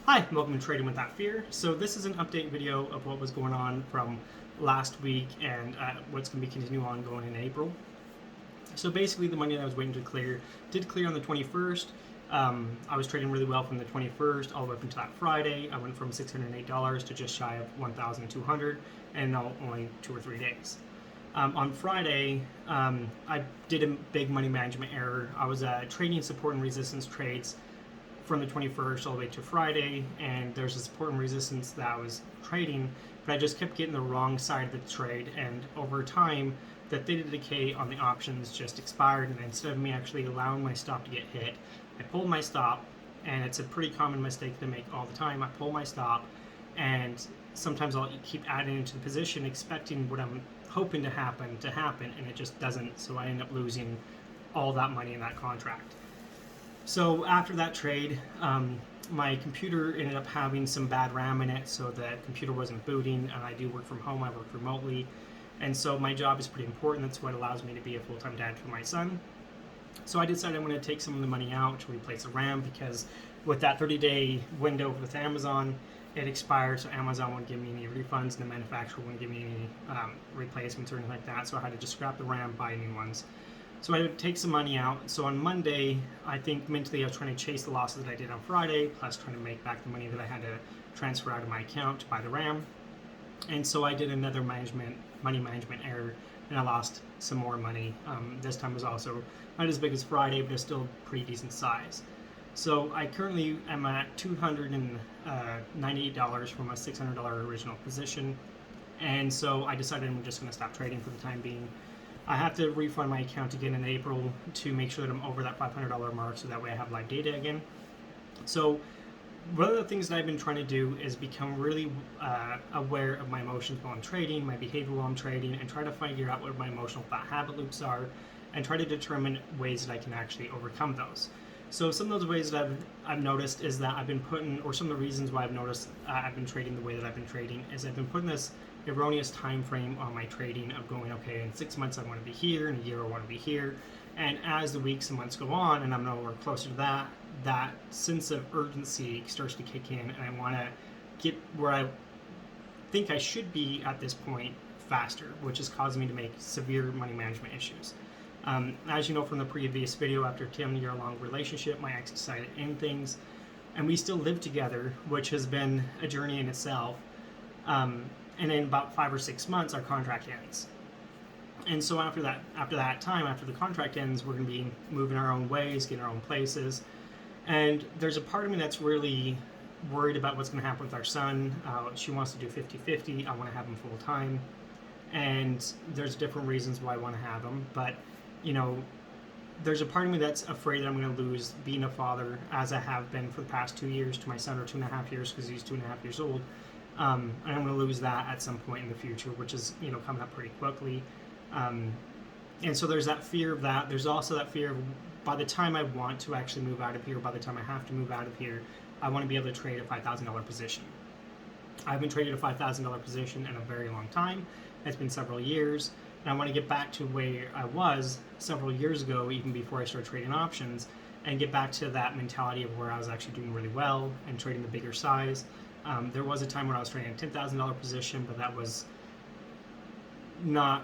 Hi, welcome to Trading Without Fear. So this is an update video of what was going on from last week and what's going to be continue on going in April. So basically the money that I was waiting to clear did clear on the 21st. I was trading really well from the 21st all the way up until that Friday. I went from $608 to just shy of $1,200 in only 2 or 3 days. On Friday, I did a big money management error. I was trading support and resistance trades from the 21st all the way to Friday, and there's a support and resistance that I was trading, but I just kept getting the wrong side of the trade, and over time the theta decay on the options just expired, and instead of me actually allowing my stop to get hit, I pulled my stop, and it's a pretty common mistake to make all the time. I pull my stop, and sometimes I'll keep adding into the position expecting what I'm hoping to happen, and it just doesn't, so I end up losing all that money in that contract. So after that trade, my computer ended up having some bad RAM in it, so the computer wasn't booting, and I do work from home, I work remotely, and so my job is pretty important. That's what allows me to be a full-time dad for my son. So I decided I'm going to take some of the money out to replace the RAM, because with that 30-day window with Amazon, it expired, so Amazon wouldn't give me any refunds, and the manufacturer wouldn't give me any replacements or anything like that, so I had to just scrap the RAM, buy new ones. So I would take some money out. So on Monday, I think mentally I was trying to chase the losses that I did on Friday, plus trying to make back the money that I had to transfer out of my account to buy the RAM. And so I did another money management error, and I lost some more money. This time was also not as big as Friday, but it's still pretty decent size. So I currently am at $298 from a $600 original position. And so I decided I'm just going to stop trading for the time being. I have to refund my account again in April to make sure that I'm over that $500 mark, so that way I have live data again. So one of the things that I've been trying to do is become really aware of my emotions while I'm trading, my behavior while I'm trading, and try to figure out what my emotional thought habit loops are, and try to determine ways that I can actually overcome those. So some of those ways that I've noticed is that I've been putting, or some of the reasons why I've noticed I've been trading the way that I've been trading, is I've been putting this erroneous time frame on my trading of going, okay, in 6 months I want to be here, in a year I want to be here, and as the weeks and months go on and I'm nowhere closer to that sense of urgency starts to kick in, and I want to get where I think I should be at this point faster, which is causing me to make severe money management issues. As you know from the previous video, after a 10-year-long relationship, my ex decided to end things, and we still live together, which has been a journey in itself. And in about 5 or 6 months, our contract ends. And so after the contract ends, we're going to be moving our own ways, getting our own places. And there's a part of me that's really worried about what's going to happen with our son. She wants to do 50-50. I want to have him full time. And there's different reasons why I want to have him. But, you know, there's a part of me that's afraid that I'm going to lose being a father, as I have been for the past 2 years to my son, or 2.5 years, because he's 2.5 years old. And I'm going to lose that at some point in the future, which is, you know, coming up pretty quickly. And so there's that fear of that. There's also that fear of, by the time I want to actually move out of here, by the time I have to move out of here, I want to be able to trade a $5,000 position. I haven't traded a $5,000 position in a very long time. It's been several years, and I want to get back to where I was several years ago, even before I started trading options, and get back to that mentality of where I was actually doing really well and trading the bigger size. There was a time when I was trading a $10,000 position, but that was not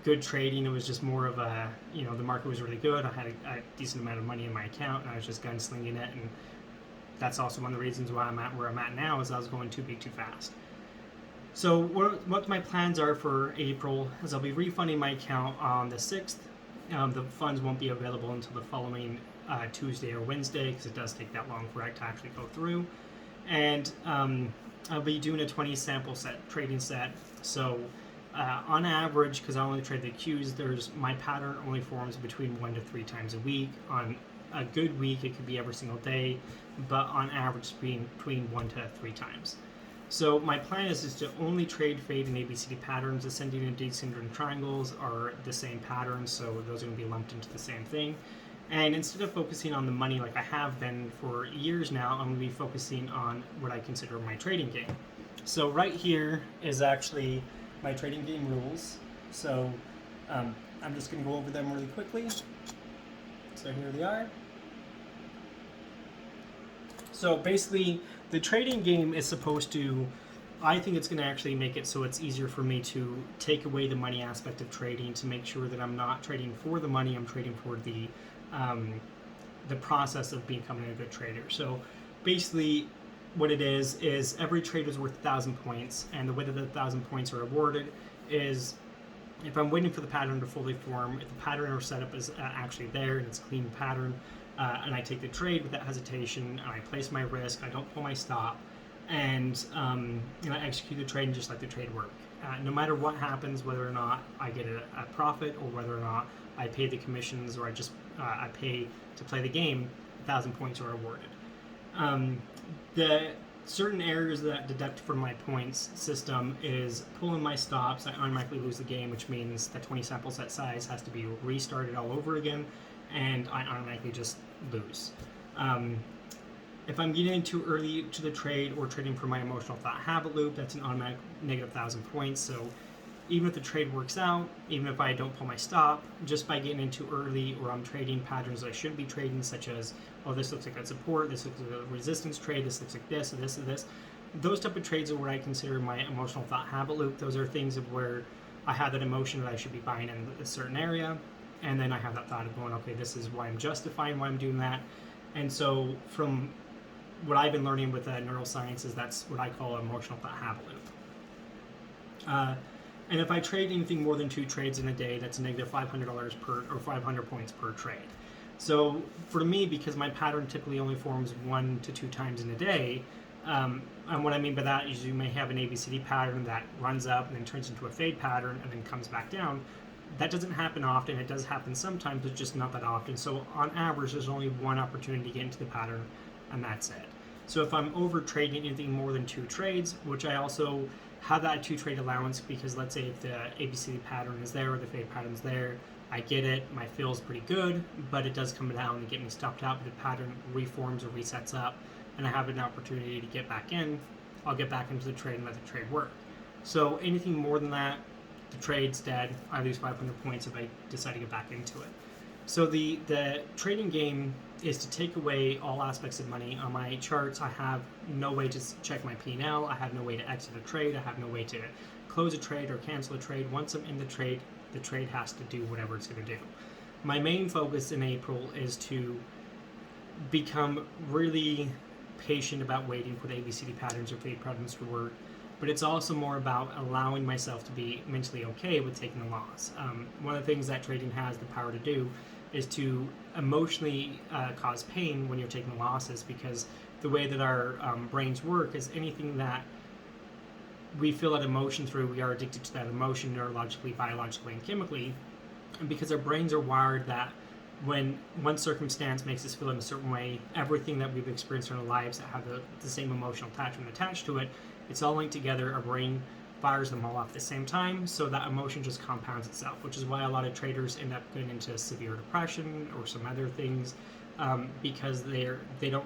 good trading. It was just more of a, you know, the market was really good. I had a decent amount of money in my account, and I was just gunslinging it. And that's also one of the reasons why I'm at where I'm at now, is I was going too big too fast. So what my plans are for April is I'll be refunding my account on the 6th. The funds won't be available until the following Tuesday or Wednesday, because it does take that long for it to actually go through. And I'll be doing a 20 sample trading set. So on average, because I only trade the Qs, my pattern only forms between 1 to 3 times a week. On a good week, it could be every single day, but on average, between 1 to 3 times. So my plan is to only trade fade and ABCD patterns. Ascending and descending triangles are the same patterns, so those are going to be lumped into the same thing. And instead of focusing on the money like I have been for years now, I'm going to be focusing on what I consider my trading game. So right here is actually my trading game rules. So I'm just going to go over them really quickly. So here they are. So basically, the trading game is supposed to. I think it's going to actually make it so it's easier for me to take away the money aspect of trading to make sure that I'm not trading for the money. I'm trading for the process of becoming a good trader. So basically, what it is every trade is worth 1,000 points, and the way that the 1,000 points are awarded is if I'm waiting for the pattern to fully form, if the pattern or setup is actually there and it's a clean pattern, and I take the trade without hesitation, and I place my risk, I don't pull my stop, and I execute the trade and just let the trade work. No matter what happens, whether or not I get a profit or whether or not I pay the commissions or I pay to play the game, 1,000 points are awarded. The certain errors that deduct from my points system is pulling my stops. I automatically lose the game, which means that 20 sample set size has to be restarted all over again, and I automatically just lose. If I'm getting too early to the trade or trading for my emotional thought habit loop, that's an automatic negative 1,000 points. So even if the trade works out, even if I don't pull my stop, just by getting in too early or I'm trading patterns I shouldn't be trading, such as, oh, this looks like a support, this looks like a resistance trade, this looks like this, and this, and this. Those type of trades are what I consider my emotional thought habit loop. Those are things of where I have that emotion that I should be buying in a certain area, and then I have that thought of going, okay, this is why I'm justifying why I'm doing that. And so from what I've been learning with neuroscience is that's what I call emotional thought habit loop. And if I trade anything more than 2 trades in a day, that's a negative $500 per or 500 points per trade. So for me, because my pattern typically only forms 1 to 2 times in a day, and what I mean by that is you may have an ABCD pattern that runs up and then turns into a fade pattern and then comes back down. That doesn't happen often. It does happen sometimes, but just not that often. So on average, there's only one opportunity to get into the pattern, and that's it. So if I'm over trading anything more than 2 trades, which I also have that 2 trade allowance, because let's say if the ABCD pattern is there or the fade pattern is there, I get it, my fill is pretty good, but it does come down and get me stopped out, but the pattern reforms or resets up, and I have an opportunity to get back in, I'll get back into the trade and let the trade work. So anything more than that, the trade's dead. I lose 500 points if I decide to get back into it. So the trading game is to take away all aspects of money. On my charts, I have no way to check my P&L. I have no way to exit a trade. I have no way to close a trade or cancel a trade. Once I'm in the trade has to do whatever it's going to do. My main focus in April is to become really patient about waiting for the ABCD patterns or fade patterns to work. But it's also more about allowing myself to be mentally okay with taking a loss. One of the things that trading has the power to do is to emotionally cause pain when you're taking losses, because the way that our brains work is anything that we feel that emotion through, we are addicted to that emotion neurologically, biologically, and chemically. And because our brains are wired that when one circumstance makes us feel in a certain way, everything that we've experienced in our lives that have the same emotional attachment attached to it, it's all linked together. Our brain fires them all off at the same time, so that emotion just compounds itself, which is why a lot of traders end up getting into severe depression or some other things, because they don't,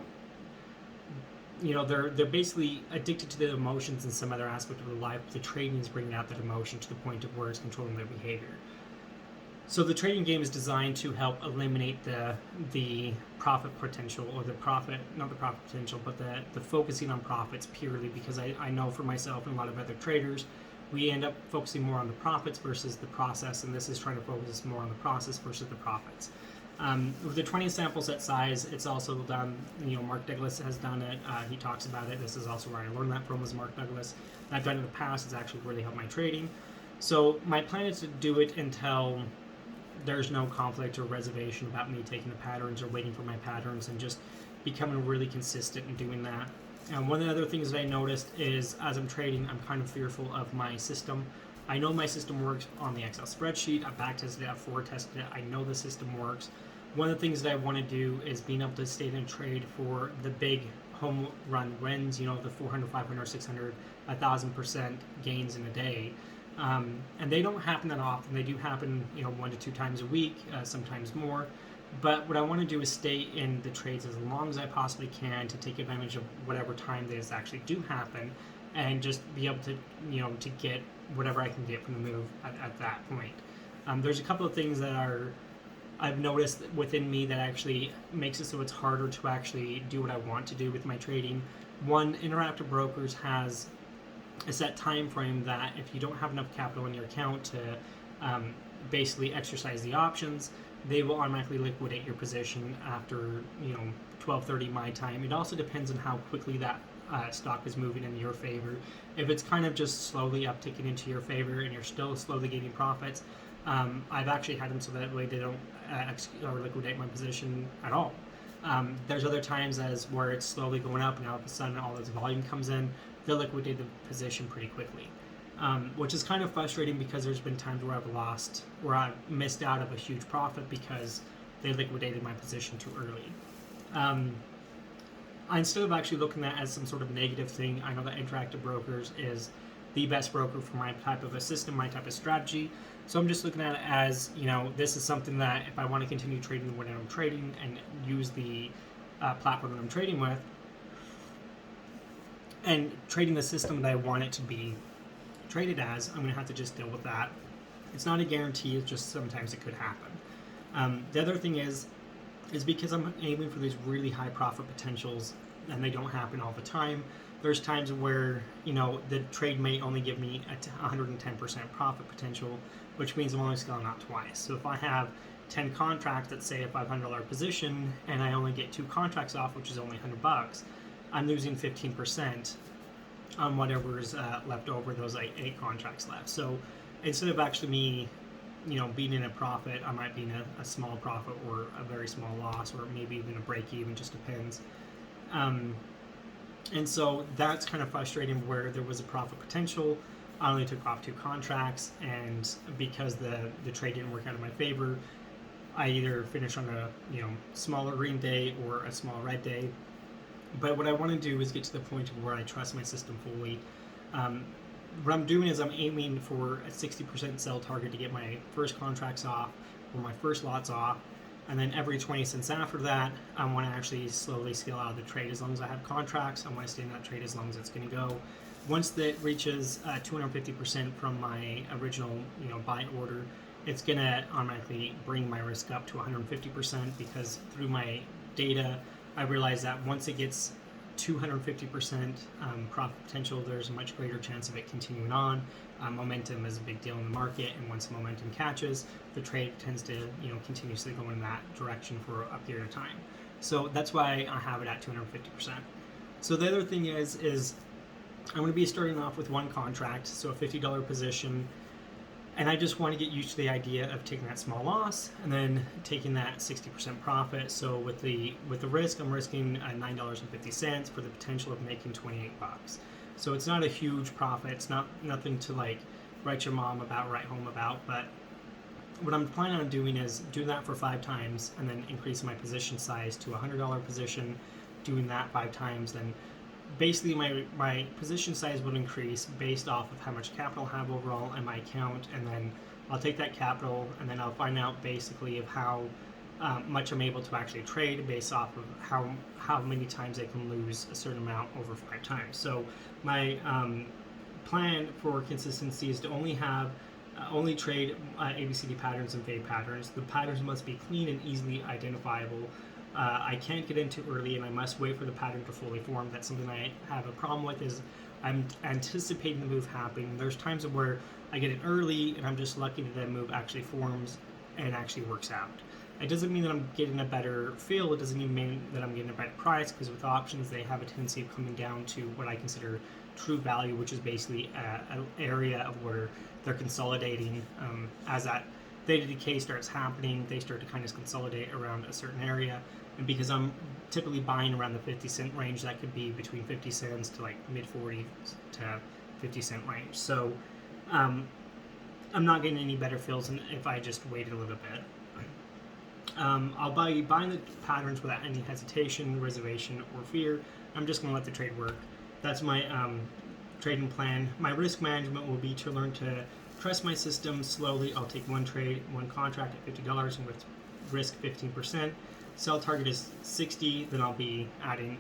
they're basically addicted to the emotions in some other aspect of their life. The trading is bringing out that emotion to the point of where it's controlling their behavior. So the trading game is designed to help eliminate the profit potential, or not the profit potential, but the focusing on profits purely, because I know for myself and a lot of other traders, we end up focusing more on the profits versus the process, and this is trying to focus more on the process versus the profits. With the 20 sample set size, it's also done, Mark Douglas has done it, he talks about it. This is also where I learned that from, was Mark Douglas. And I've done it in the past. It's actually really helped my trading. So my plan is to do it until there's no conflict or reservation about me taking the patterns or waiting for my patterns, and just becoming really consistent in doing that. And one of the other things that I noticed is, as I'm trading, I'm kind of fearful of my system. I know my system works on the Excel spreadsheet. I've backtested it, I've forward tested it. I know the system works. One of the things that I want to do is being able to stay in a trade for the big home run wins, the 400, 500, 600, 1,000% gains in a day. And they don't happen that often. They do happen, 1 to 2 times a week, sometimes more. But what I want to do is stay in the trades as long as I possibly can to take advantage of whatever time these actually do happen, and just be able to, to get whatever I can get from the move at that point. There's a couple of things that are I've noticed within me that actually makes it so it's harder to actually do what I want to do with my trading. One, Interactive Brokers has a set time frame that if you don't have enough capital in your account to basically exercise the options, they will automatically liquidate your position after 12:30 my time. It also depends on how quickly that stock is moving in your favor. If it's kind of just slowly upticking into your favor and you're still slowly gaining profits, I've actually had them so that way they don't or liquidate my position at all. There's other times as where it's slowly going up and all of a sudden all this volume comes in, they'll liquidate the position pretty quickly. Which is kind of frustrating because there's been times where I've missed out of a huge profit because they liquidated my position too early. Instead of actually looking at it as some sort of negative thing, I know that Interactive Brokers is the best broker for my type of a system, my type of strategy. So I'm just looking at it as, this is something that if I want to continue trading when I'm trading and use the platform that I'm trading with, and trading the system that I want it to be traded as, I'm going to have to just deal with that. It's not a guarantee, it's just sometimes it could happen. The other thing is because I'm aiming for these really high profit potentials and they don't happen all the time. There's times where, the trade may only give me a 110% profit potential, which means I'm only scaling out twice. So if I have 10 contracts that say a $500 position and I only get 2 contracts off, which is only $100, I'm losing 15% on whatever is left over, those like 8 contracts left. So instead of actually me, being in a profit, I might be in a small profit or a very small loss, or maybe even a break even, just depends. And so that's kind of frustrating where there was a profit potential. I only took off 2 contracts, and because the trade didn't work out in my favor, I either finished on a smaller green day or a small red day. But what I want to do is get to the point where I trust my system fully. What I'm doing is I'm aiming for a 60% sell target to get my first contracts off or my first lots off, and then every 20 cents after that, I want to actually slowly scale out of the trade. As long as I have contracts, I want to stay in that trade as long as it's going to go. Once that reaches 250% from my original buy order, it's going to automatically bring my risk up to 150% because through my data, I realize that once it gets 250% profit potential, there's a much greater chance of it continuing on. Momentum is a big deal in the market, and once momentum catches, the trade tends to continuously go in that direction for a period of time. So that's why I have it at 250%. So the other thing is I'm going to be starting off with 1 contract, so a $50 position. And I just want to get used to the idea of taking that small loss and then taking that 60% profit. So with the risk, I'm risking $9.50 for the potential of making $28. So it's not a huge profit. It's nothing to like write your mom about, write home about. But what I'm planning on doing is do that for 5 times and then increase my position size to a $100 position. Doing that 5 times, then basically my position size would increase based off of how much capital I have overall in my account, and then I'll take that capital and then I'll find out basically of how much I'm able to actually trade based off of how many times I can lose a certain amount over 5 times. So my plan for consistency is to only trade ABCD patterns and fade patterns. The patterns must be clean and easily identifiable. I can't get in too early, and I must wait for the pattern to fully form. That's something I have a problem with, is I'm anticipating the move happening. There's times where I get it early, and I'm just lucky that that move actually forms and actually works out. It doesn't mean that I'm getting a better feel. It doesn't even mean that I'm getting a better price, because with options, they have a tendency of coming down to what I consider true value, which is basically an area of where they're consolidating. As that theta decay starts happening, they start to kind of consolidate around a certain area. And because I'm typically buying around the 50-cent range, that could be between 50 cents to like mid-40s to 50-cent range. So I'm not getting any better feels than if I just waited a little bit. I'll be buying the patterns without any hesitation, reservation, or fear. I'm just going to let the trade work. That's my trading plan. My risk management will be to learn to trust my system slowly. I'll take 1 trade, 1 contract at $50 and with risk 15%. Sell target is 60, then I'll be adding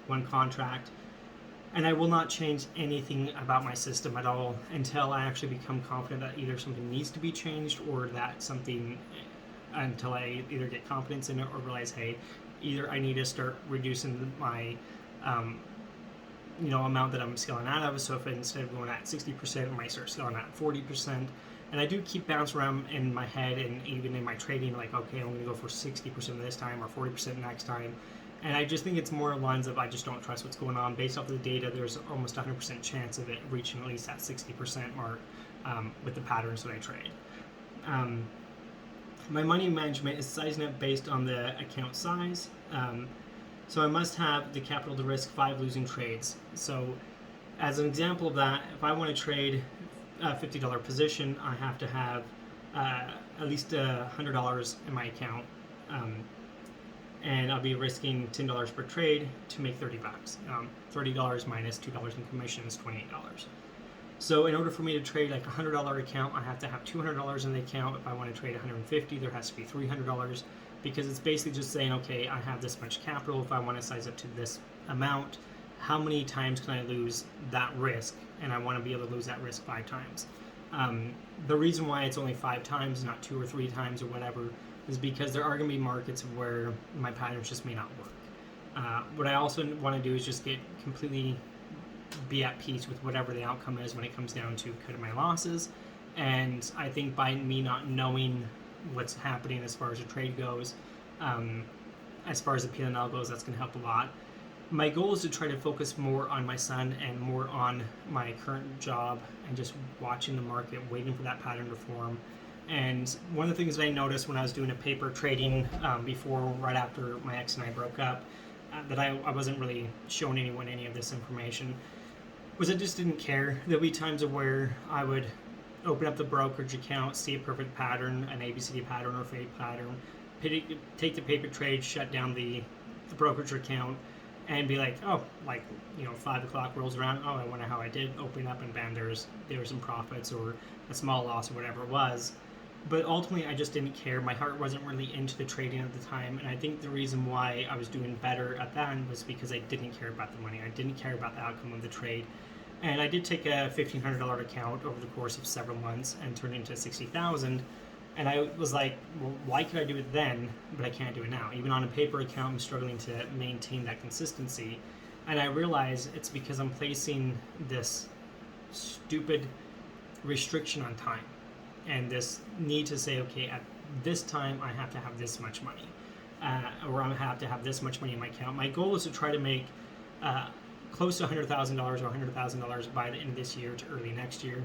1 contract. And I will not change anything about my system at all until I actually become confident that either something needs to be changed or that something until I either get confidence in it or realize, hey, either I need to start reducing my amount that I'm scaling out of. So if instead of going at 60%, I might start scaling at 40%. And I do keep bouncing around in my head and even in my trading, like, okay, I'm going to go for 60% this time or 40% next time. And I just think it's more lines of I just don't trust what's going on. Based off of the data, there's almost 100% chance of it reaching at least that 60% mark with the patterns that I trade. My money management is sizing up based on the account size. So I must have the capital to risk 5 losing trades. So as an example of that, if I want to trade a $50 position, I have to have at least $100 in my account. And I'll be risking $10 per trade to make $30. $30 minus $2 in commission is $28. So in order for me to trade like a $100 account, I have to have $200 in the account. If I want to trade $150, there has to be $300, because it's basically just saying, okay, I have this much capital. If I want to size up to this amount, how many times can I lose that risk? And I want to be able to lose that risk 5 times. The reason why it's only 5 times, not 2 or 3 times or whatever, is because there are going to be markets where my patterns just may not work. What I also want to do is just be at peace with whatever the outcome is when it comes down to cutting my losses. And I think by me not knowing what's happening as far as the trade goes, as far as the P&L goes, that's going to help a lot. My goal is to try to focus more on my son and more on my current job and just watching the market, waiting for that pattern to form. And one of the things that I noticed when I was doing a paper trading right after my ex and I broke up, that I wasn't really showing anyone any of this information, was I just didn't care. There'll be times of where I would open up the brokerage account, see a perfect pattern, an ABCD pattern or fade pattern, take the paper trade, shut down the brokerage account, and be like, 5 o'clock rolls around, I wonder how I did, open up, and bam, there were some profits or a small loss or whatever it was. But ultimately, I just didn't care. My heart wasn't really into the trading at the time, and I think the reason why I was doing better at that end was because I didn't care about the money. I didn't care about the outcome of the trade. And I did take a $1,500 account over the course of several months and turned it into $60,000. And I was like, well, why could I do it then, but I can't do it now? Even on a paper account, I'm struggling to maintain that consistency. And I realize it's because I'm placing this stupid restriction on time and this need to say, okay, at this time I have to have this much money, or I have to have this much money in my account. My goal is to try to make close to $100,000 or $100,000 by the end of this year to early next year.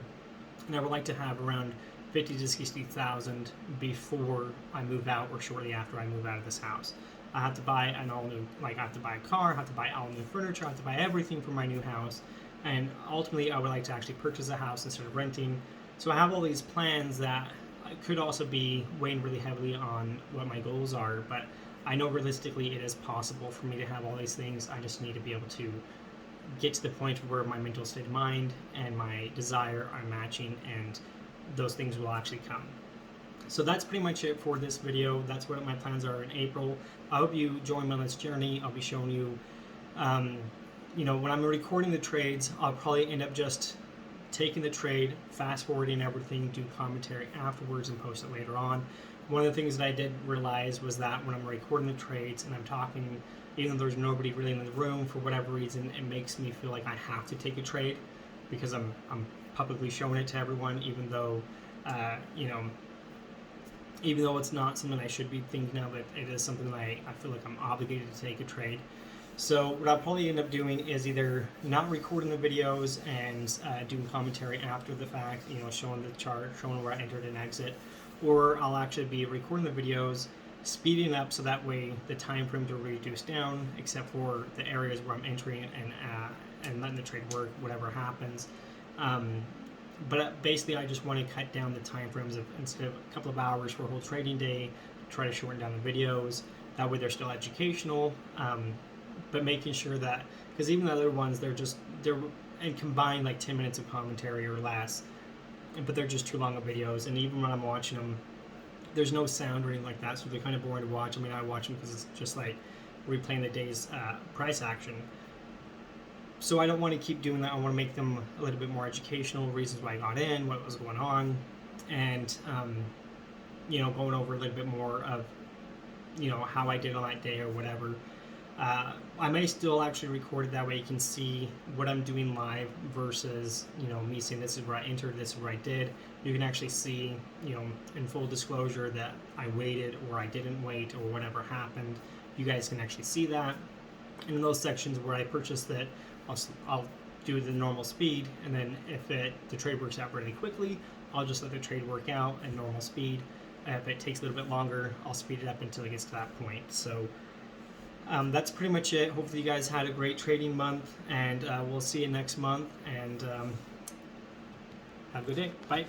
And I would like to have around $50,000 to $60,000 before I move out or shortly after I move out of this house. I have to buy I have to buy a car, I have to buy all new furniture, I have to buy everything for my new house. And ultimately, I would like to actually purchase a house instead of renting. So I have all these plans that could also be weighing really heavily on what my goals are, but I know realistically it is possible for me to have all these things. I just need to be able to get to the point where my mental state of mind and my desire are matching, and those things will actually come. So that's pretty much it for this video. That's what my plans are in April. I hope you join me on this journey. I'll be showing you, when I'm recording the trades, I'll probably end up just taking the trade, fast forwarding everything, do commentary afterwards, and post it later on. One of the things that I did realize was that when I'm recording the trades and I'm talking, even though there's nobody really in the room, for whatever reason, it makes me feel like I have to take a trade because I'm publicly showing it to everyone, even though it's not something I should be thinking of, it is something that I feel like I'm obligated to take a trade. So what I'll probably end up doing is either not recording the videos and doing commentary after the fact, showing the chart, showing where I entered and exit, or I'll actually be recording the videos, speeding up so that way the time frames are reduced down, except for the areas where I'm entering and letting the trade work, whatever happens. But basically, I just want to cut down the time frames of, instead of a couple of hours for a whole trading day, try to shorten down the videos. That way they're still educational, but making sure that, because even the other ones, they're and combined like 10 minutes of commentary or less, but they're just too long of videos. And even when I'm watching them, there's no sound or anything like that, so they're kind of boring to watch. I mean, I watch them because it's just like replaying the day's price action. So I don't want to keep doing that. I want to make them a little bit more educational, reasons why I got in, what was going on, and going over a little bit more of how I did on that day or whatever. I may still actually record it, that way you can see what I'm doing live versus me saying this is where I entered, this is where I did. You can actually see in full disclosure that I waited or I didn't wait or whatever happened. You guys can actually see that. And in those sections where I purchased it, I'll do the normal speed, and then if the trade works out really quickly, I'll just let the trade work out at normal speed. If it takes a little bit longer, I'll speed it up until it gets to that point. So that's pretty much it. Hopefully you guys had a great trading month, and we'll see you next month, and have a good day. Bye.